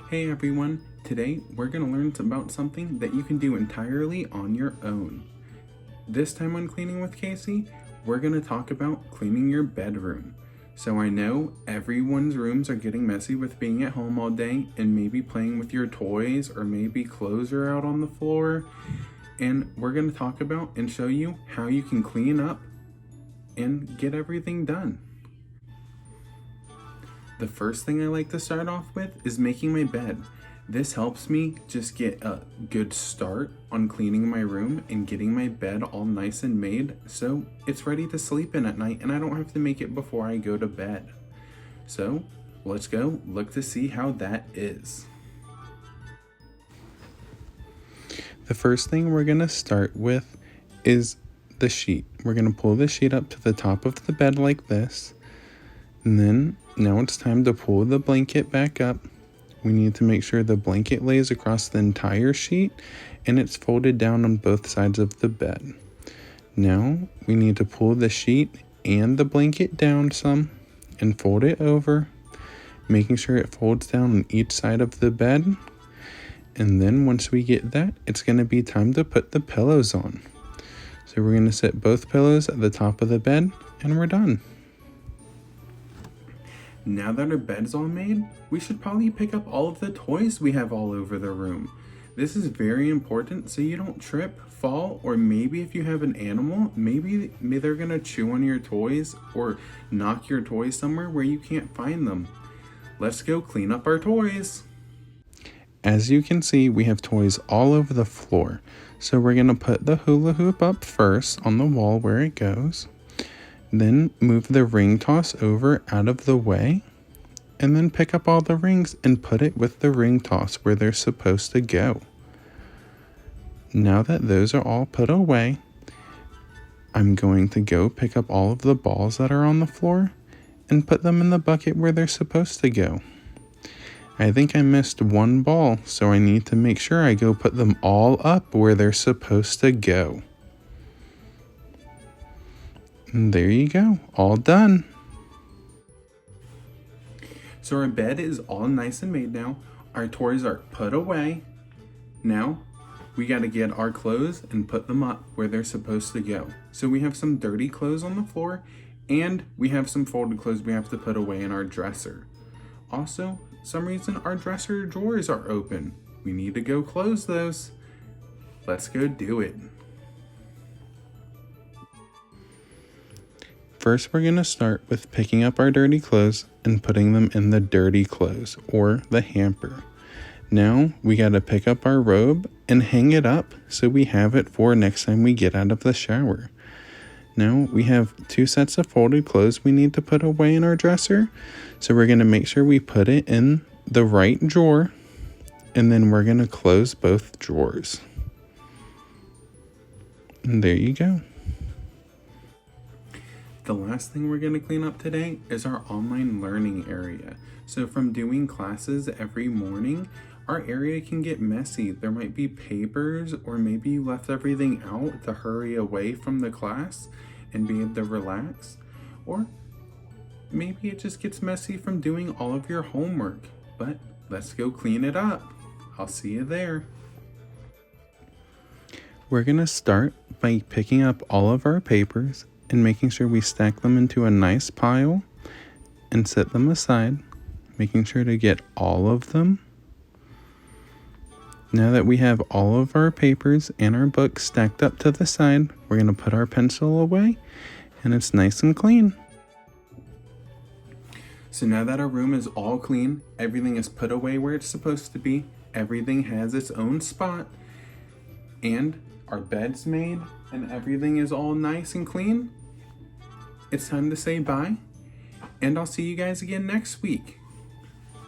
Hey everyone, today we're going to learn about something that you can do entirely on your own. This time on Cleaning with Casey, we're going to talk about cleaning your bedroom. So I know everyone's rooms are getting messy with being at home all day and maybe playing with your toys or maybe clothes are out on the floor. And we're going to talk about and show you how you can clean up and get everything done. The first thing I like to start off with is making my bed. This helps me just get a good start on cleaning my room and getting my bed all nice and made so it's ready to sleep in at night and I don't have to make it before I go to bed. So let's go look to see how that is. The first thing we're going to start with is the sheet. We're going to pull the sheet up to the top of the bed like this. And then now it's time to pull the blanket back up. We need to make sure the blanket lays across the entire sheet and it's folded down on both sides of the bed. Now we need to pull the sheet and the blanket down some and fold it over, making sure it folds down on each side of the bed. And then once we get that, it's going to be time to put the pillows on. So we're going to set both pillows at the top of the bed and we're done. Now that our bed's all made, we should probably pick up all of the toys we have all over the room. This is very important so you don't trip, fall, or maybe if you have an animal, maybe they're gonna chew on your toys or knock your toys somewhere where you can't find them. Let's go clean up our toys. As you can see, we have toys all over the floor. So we're gonna put the hula hoop up first on the wall where it goes. Then move the ring toss over out of the way, and then pick up all the rings and put it with the ring toss where they're supposed to go. Now that those are all put away, I'm going to go pick up all of the balls that are on the floor and put them in the bucket where they're supposed to go. I think I missed one ball, so I need to make sure I go put them all up where they're supposed to go. And there you go, all done. So our bed is all nice and made now. Our toys are put away. Now we got to get our clothes and put them up where they're supposed to go. So we have some dirty clothes on the floor and we have some folded clothes we have to put away in our dresser. Also, some reason our dresser drawers are open. We need to go close those. Let's go do it. First, we're going to start with picking up our dirty clothes and putting them in the dirty clothes or the hamper. Now, we got to pick up our robe and hang it up so we have it for next time we get out of the shower. Now, we have 2 sets of folded clothes we need to put away in our dresser. So we're going to make sure we put it in the right drawer and then we're going to close both drawers. And there you go. The last thing we're going to clean up today is our online learning area. So from doing classes every morning, our area can get messy. There might be papers or maybe you left everything out to hurry away from the class and be able to relax. Or maybe it just gets messy from doing all of your homework. But let's go clean it up. I'll see you there. We're going to start by picking up all of our papers and making sure we stack them into a nice pile and set them aside, making sure to get all of them. Now that we have all of our papers and our books stacked up to the side, we're going to put our pencil away and it's nice and clean. So now that our room is all clean, everything is put away where it's supposed to be, everything has its own spot, and our bed's made and everything is all nice and clean, it's time to say bye, and I'll see you guys again next week.